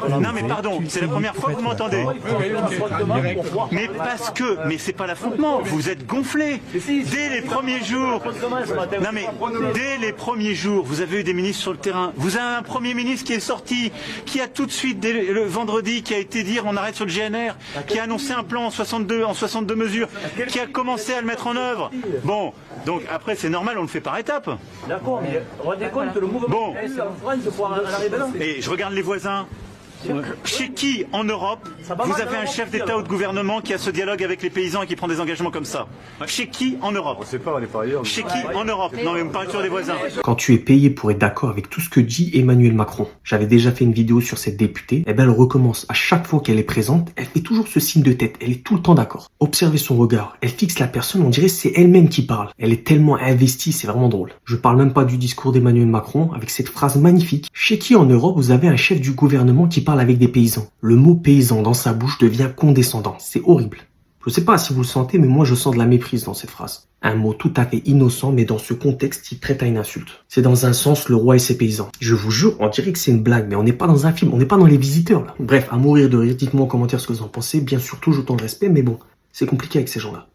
Non mais pardon, c'est la première fois que vous m'entendez. Mais mais c'est pas l'affrontement, vous êtes gonflés. Dès les premiers jours, non mais dès les premiers jours, vous avez eu des ministres sur le terrain. Vous avez un Premier ministre qui est sorti, qui a tout de suite, dès le vendredi, qui a été dire on arrête sur le GNR, qui a annoncé un plan en 62 mesures, qui a commencé à le mettre en œuvre. Bon, donc après c'est normal, on le fait par étapes. D'accord, mais rendez compte le mouvement Bon. en France pour en arriver là. Et je regarde les voisins. Chez qui en Europe vous avez un chef d'État ou de gouvernement qui a ce dialogue avec les paysans et qui prend des engagements comme ça? Chez qui en Europe? On sait pas, on n'est pas ailleurs. Chez qui en Europe? Non mais vous me parlez toujours des voisins. Quand tu es payé pour être d'accord avec tout ce que dit Emmanuel Macron, j'avais déjà fait une vidéo sur cette députée, et ben elle recommence à chaque fois qu'elle est présente, elle fait toujours ce signe de tête, elle est tout le temps d'accord. Observez son regard, elle fixe la personne, on dirait que c'est elle-même qui parle. Elle est tellement investie, c'est vraiment drôle. Je parle même pas du discours d'Emmanuel Macron avec cette phrase magnifique. Chez qui en Europe vous avez un chef du gouvernement qui parle avec des paysans? Le mot paysan dans sa bouche devient condescendant, c'est horrible. Je sais pas si vous le sentez, mais moi je sens de la méprise dans cette phrase. Un mot tout à fait innocent, mais dans ce contexte, il prête à une insulte. C'est dans un sens le roi et ses paysans. Je vous jure, on dirait que c'est une blague, mais on n'est pas dans un film, on n'est pas dans Les Visiteurs là. Bref, à mourir de rire, dites-moi en commentaire ce que vous en pensez, bien sûr toujours autant de respect, mais bon, c'est compliqué avec ces gens-là.